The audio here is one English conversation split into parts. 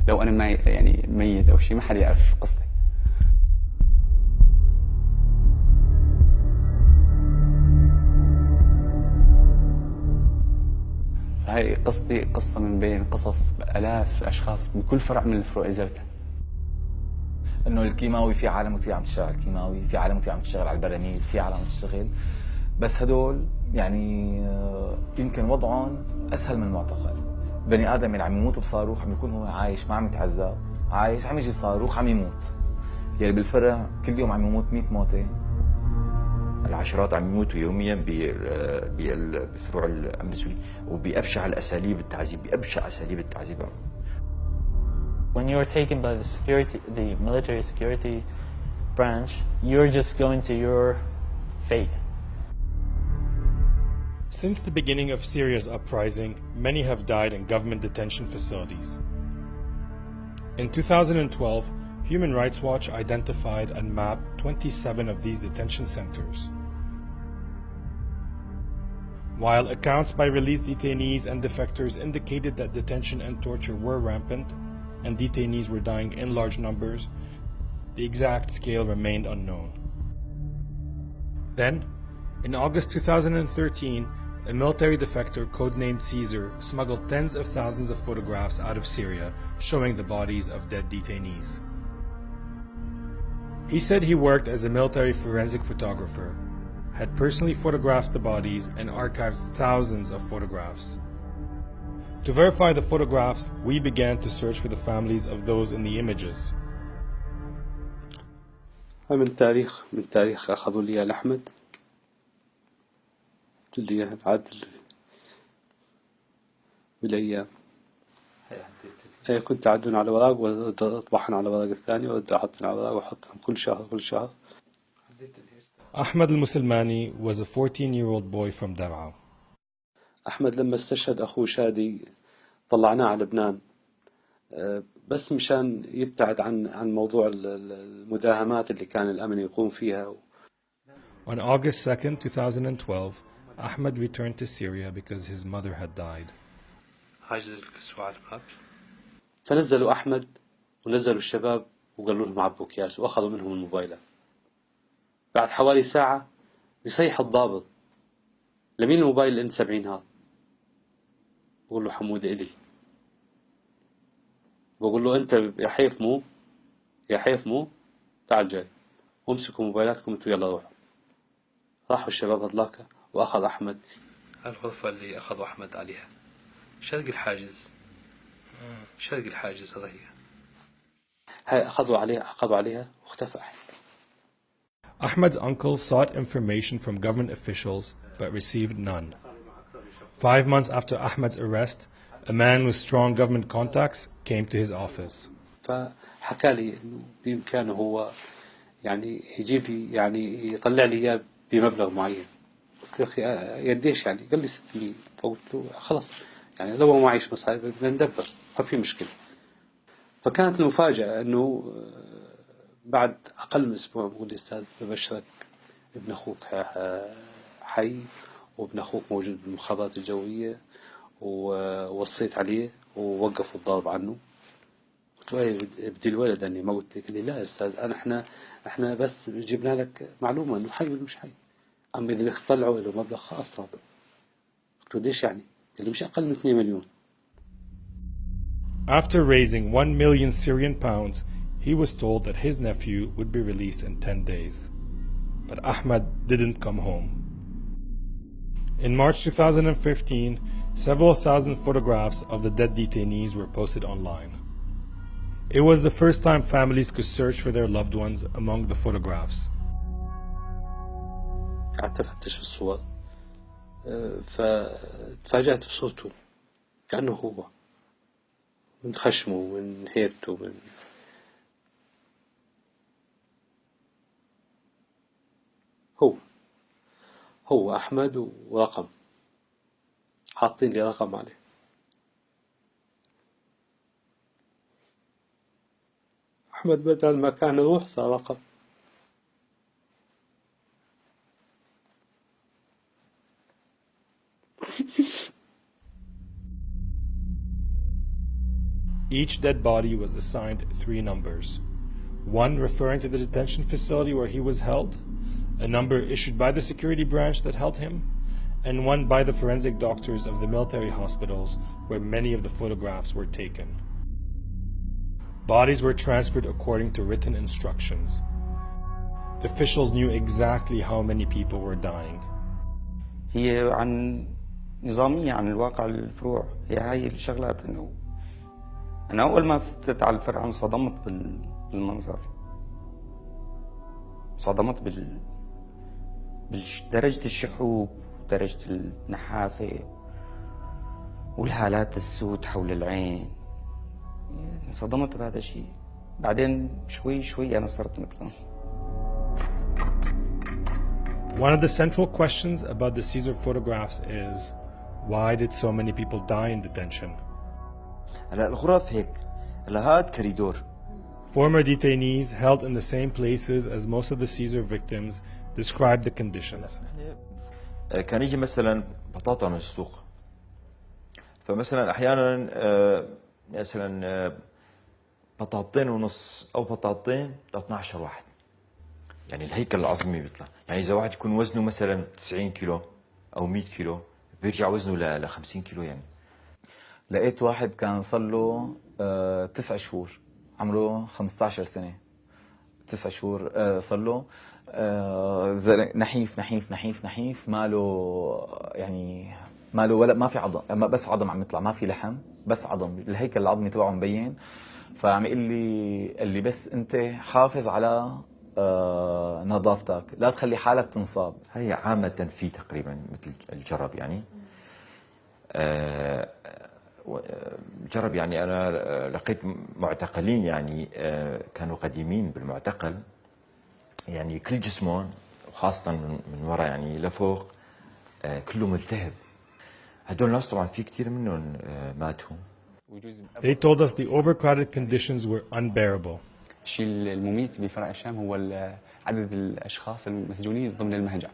لو انا ما يعني ميت او شيء ما حدا يعرف قصتي. هاي قصتي قصة من بين قصص آلاف الأشخاص بكل فرع من الفروع إزالتها. انه الكيماوي في عالم كثير عم تشتغل على الكيماوي، في عالم كثير عم تشتغل على البراميل، في عالم عم تشتغل، بس هدول يعني يمكن وضعهم اسهل من المعتقل. بني ادم اللي عم يموت بصاروخ عم يكون هو عايش، ما عم يتعذب، عايش عم يجي صاروخ عم يموت. يلي بالفرع كل يوم عم يموت 100 موته. العشرات عم يموتوا يوميا بفروع الامن السوري، وبأبشع الاساليب التعذيب، بأبشع اساليب التعذيب. When you're taken by the military security branch, you're just going to your fate. Since the beginning of Syria's uprising, many have died in government detention facilities. In 2012, Human Rights Watch identified and mapped 27 of these detention centers. While accounts by released detainees and defectors indicated that detention and torture were rampant, and detainees were dying in large numbers, the exact scale remained unknown. Then, in August 2013, a military defector codenamed Caesar smuggled tens of thousands of photographs out of Syria showing the bodies of dead detainees. He said he worked as a military forensic photographer, had personally photographed the bodies and archived thousands of photographs. To verify the photographs, we began to search for the families of those in the images. من تاريخ أخذوا لي يا أحمد، قلت لي إياها تعدل بالأيام. هي كنت أعدون على ورق وأطبعهم على ورق الثاني وأبدأ أحطهم على ورق وأحطهم كل شهر. Ahmed al-Musulmani was a 14-year-old boy from Daraa. أحمد لما استشهد أخوه شادي طلعناه على لبنان، بس مشان يبتعد عن موضوع المداهمات اللي كان الأمن يقوم فيها. On August 2nd, 2012, Ahmed returned to Syria because his mother had died. فنزلوا أحمد ونزلوا الشباب وقالوا لهم عبوا أكياس وأخذوا منهم الموبايلات. بعد حوالي ساعة يصيح الضابط: لمين الموبايل اللي انت 70 هذا؟ بقول له حمودة إلي. بقول له أنت يا حيف مو تعال جاي وامسكوا موبايلاتكم انتوا يلا روحوا. راحوا الشباب هذلاك وأخذ أحمد الغرفة اللي أخذوا أحمد عليها شرق الحاجز هذا هي أخذوا عليها واختفى أحمد. Ahmed's uncle sought information from government officials but received none. 5 months after Ahmed's arrest, a man with strong government contacts came to his office. فحكى لي إنه بإمكانه هو يعني يجيب لي يعني يطلع لي إياه بمبلغ معين. قلت له أخي قديش يعني؟ قال لي 600. فقلت له خلاص يعني لو ما معيش مصاري بدنا ندبر، ما في مشكلة. فكانت المفاجأة إنه بعد أقل من أسبوع بقول لي أستاذ ببشرك ابن أخوك حي، وابن أخوك موجود بالمخابرات الجوية، ووصيت عليه ووقفوا الضرب عنه. قلت له أي بدي الولد أني ما قلت لك. قال لي لا يا أستاذ إحنا بس جبنا لك معلومة إنه حي ولا مش حي، أما إذا بدك تطلعوا له مبلغ خاص. قلت له ليش يعني؟ قال لي مش أقل من 2 مليون. After raising 1 million Syrian pounds, he was told that his nephew would be released in 10 days. But Ahmed didn't come home. In March 2015, several thousand photographs of the dead detainees were posted online. It was the first time families could search for their loved ones among the photographs. قعدت أفتش في الصور، فتفاجأت بصوته كأنه هو، من خشمه من هيبته من هو أحمد ورقم، حاطين لي رقم عليه. أحمد بدل ما كان يروح صار رقم. Each dead body was assigned 3 numbers. One referring to the detention facility where he was held, a number issued by the security branch that held him, and one by the forensic doctors of the military hospitals where many of the photographs were taken. Bodies were transferred according to written instructions. Officials knew exactly how many people were dying. هي عن نظامية عن الواقع الفروع، هي هاي الشغلات. انه انا اول ما فتت على الفرع انصدمت بالمنظر، صدمت بدرجة الشحوب ودرجة النحافة والهالات السود حول العين. انصدمت بهذا الشيء، بعدين شوي شوي انا صرت مثلهم. One of the central questions about the Caesar photographs is, why did so many people die in detention? هلا الغرف هيك، هلا هاد كوريدور. Former detainees held in the same places as most of the Caesar victims described the conditions. كان يجي مثلا بطاطا من السوق، فمثلا احيانا مثلا بطاطين ونص او بطاطين ل 12 واحد، يعني الهيكل العظمي بيطلع. يعني اذا واحد يكون وزنه مثلا 90 كيلو او 100 كيلو بيرجع وزنه ل 50 كيلو. يعني لقيت واحد كان صار له 9 شهور، عمره 15 سنة، 9 شهور صار له، نحيف نحيف نحيف نحيف، ماله يعني ماله ولا ما في عظم، بس عظم عم يطلع، ما في لحم بس عظم، الهيكل العظمي تبعه مبين. فعم يقول لي اللي بس انت حافظ على نظافتك، لا تخلي حالك تنصاب. هي عامة في تقريبا مثل الجرب يعني. جرب يعني أنا لقيت معتقلين يعني كانوا قديمين بالمعتقل، يعني كل جسمهم وخاصة من وراء يعني لفوق كله ملتهب. هدول الناس طبعا في كثير منهم ماتوا. They told us the overcrowded conditions were unbearable. الشيء المميت بفرع الشام هو عدد الاشخاص المسجونين ضمن المهجع.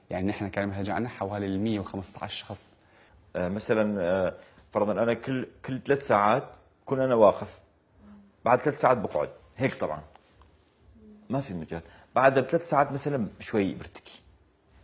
يعني نحن كان مهجعنا حوالي 115 شخص. مثلا فرضا انا كل 3 ساعات كون انا واقف، بعد 3 ساعات بقعد هيك، طبعا ما في مجال. بعد 3 ساعات مثلا شوي برتكي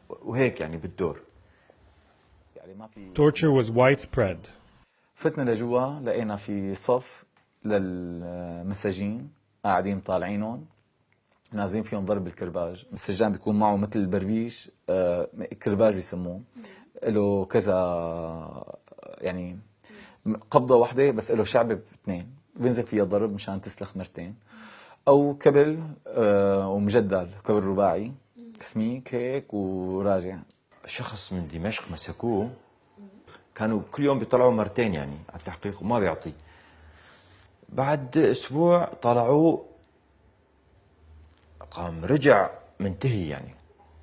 وهيك يعني بالدور. يعني ما في. Torture was widespread. فتنا لجوا، لقينا في صف للمساجين قاعدين طالعينهم، نازلين فيهم ضرب الكرباج. السجان بيكون معه مثل البربيش، كرباج بيسموه، له كذا يعني قبضة واحدة بس له شعب باثنين، بينزل فيها ضرب مشان تسلخ مرتين، أو كبل ومجدل، كبل رباعي سميك هيك وراجع. شخص من دمشق مسكوه، كانوا كل يوم بيطلعوا مرتين يعني على التحقيق وما بيعطي. بعد اسبوع طلعوه قام رجع منتهي،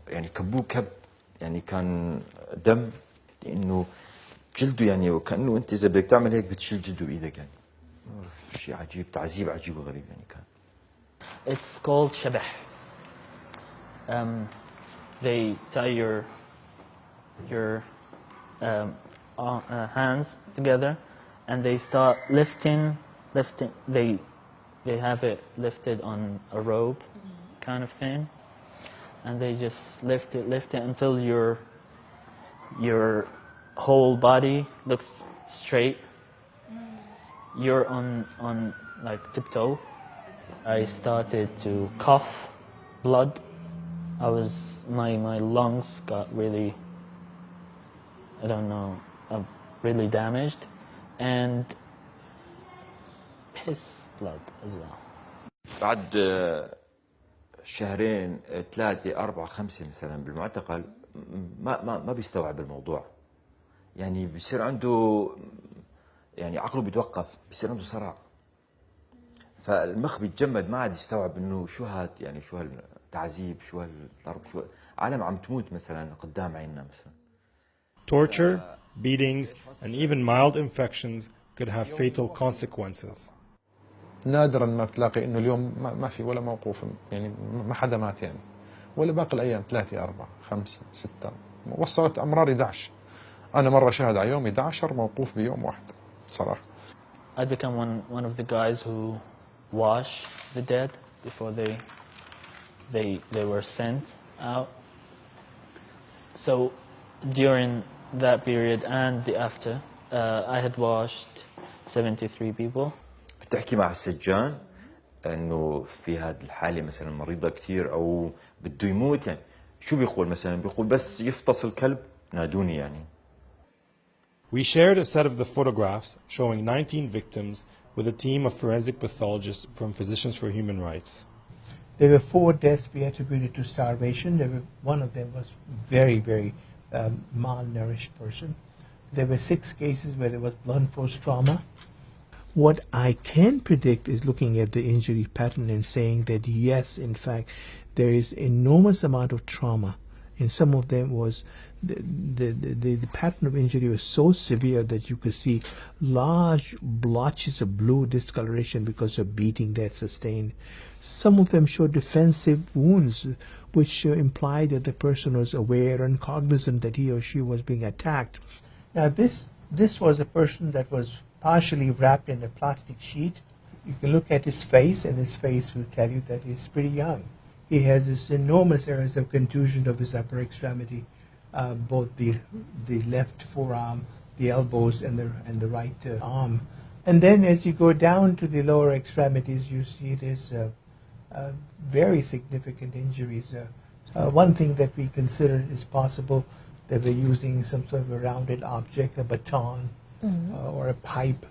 يعني كبوه كب، يعني كان دم، لانه جلده يعني وكانه انت اذا بدك تعمل هيك بتشيل جلده بايدك. يعني شيء عجيب، تعذيب عجيب وغريب يعني كان. It's called شبح. They tie your hands together, and they start lifting. They have it lifted on a rope, kind of thing, and they just lift it until your whole body looks straight. You're on like tiptoe. I started to cough blood. My lungs got really, I don't know, really damaged, and piss blood as well. بعد شهرين 3 4 5 مثلا بالمعتقل ما بيستوعب الموضوع، يعني بصير عنده يعني عقله بيتوقف، بصير عنده صرع، فالمخ بيتجمد، ما عاد يستوعب انه شو هاد، يعني شو هالتعذيب، شو هالضرب، شو عالم عم تموت مثلا قدام عيننا مثلا. Torture, beatings, and even mild infections could have fatal consequences. نادرا ما بتلاقي انه اليوم ما في ولا موقوف، يعني ما حدا مات يعني، ولا باقي الايام 3 4 5 6 وصلت امرار 11. انا مره شاهد على يوم 11 موقوف بيوم واحد صراحه. I'd become one of the guys who wash the dead before they were sent out. So during that period and the after, I had washed 73 people. بتحكي مع السجان انه في هذه الحاله مثلا مريضه كثير او بده يموت، يعني شو بيقول مثلا؟ بيقول بس يفطس الكلب نادوني يعني. We shared a set of the photographs showing 19 victims with a team of forensic pathologists from Physicians for Human Rights. There were 4 deaths we attributed to starvation. One of them was very malnourished person. There were 6 cases where there was blunt force trauma. What I can predict is looking at the injury pattern and saying that yes, in fact, there is enormous amount of trauma. And some of them was the pattern of injury was so severe that you could see large blotches of blue discoloration because of beating that sustained. Some of them showed defensive wounds, which implied that the person was aware and cognizant that he or she was being attacked. Now this was a person that was partially wrapped in a plastic sheet. You can look at his face, and his face will tell you that he's pretty young. He has this enormous areas of contusion of his upper extremity, both the left forearm, the elbows, and the right arm. And then as you go down to the lower extremities, you see there's very significant injuries. One thing that we considered is possible that we're using some sort of a rounded object, a baton, or a pipe.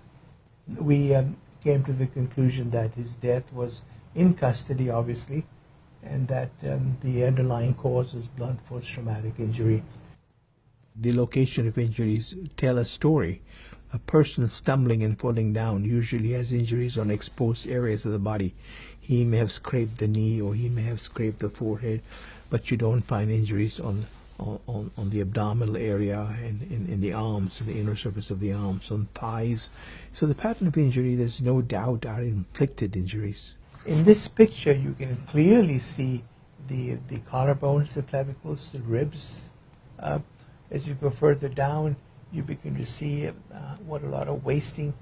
We came to the conclusion that his death was in custody, obviously, and that the underlying cause is blunt force traumatic injury. The location of injuries tell a story. A person stumbling and falling down usually has injuries on exposed areas of the body. He may have scraped the knee or he may have scraped the forehead, but you don't find injuries on the abdominal area and in the arms, the inner surface of the arms, on thighs. So the pattern of injury, there's no doubt, are inflicted injuries. In this picture, you can clearly see the collarbones, the clavicles, the ribs. As you go further down, you begin to see what a lot of wasting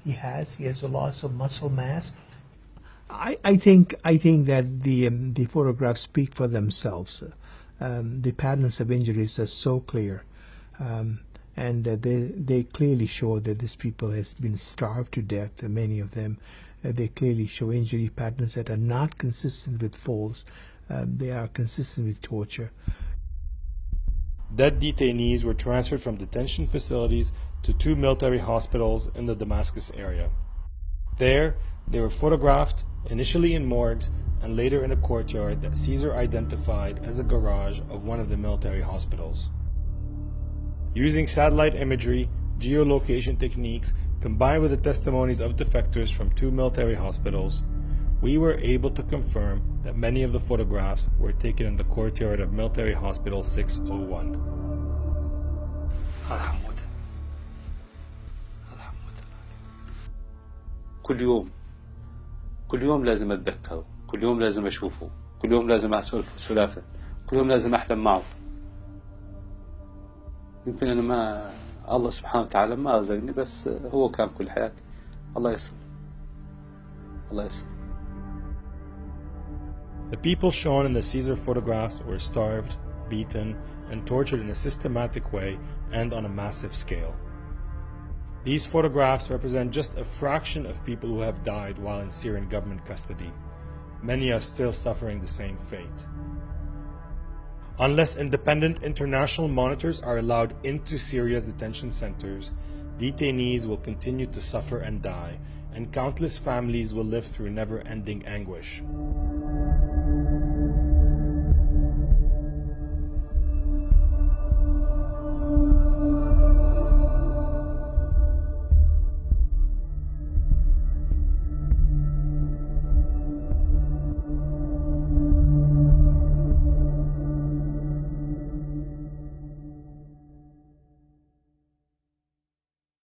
he has. He has a loss of muscle mass. I think that the photographs speak for themselves. The patterns of injuries are so clear, and they clearly show that these people has been starved to death. Many of them, they clearly show injury patterns that are not consistent with falls. They are consistent with torture. Dead detainees were transferred from detention facilities to 2 military hospitals in the Damascus area. There, they were photographed, initially in morgues and later in a courtyard that Caesar identified as a garage of one of the military hospitals. Using satellite imagery, geolocation techniques, combined with the testimonies of defectors from 2 military hospitals, we were able to confirm that many of the photographs were taken in the courtyard of Military Hospital 601. كل يوم لازم أتذكره، كل يوم لازم أشوفه، كل يوم لازم أسولف سلافة، كل يوم لازم أحلم معه. يمكن أنا ما الله سبحانه وتعالى ما رزقني، بس هو كان كل حياتي. الله يسر، الله يسر. The people shown in the Caesar photographs were starved, beaten, and tortured in a systematic way and on a massive scale. These photographs represent just a fraction of people who have died while in Syrian government custody. Many are still suffering the same fate. Unless independent international monitors are allowed into Syria's detention centers, detainees will continue to suffer and die, and countless families will live through never-ending anguish.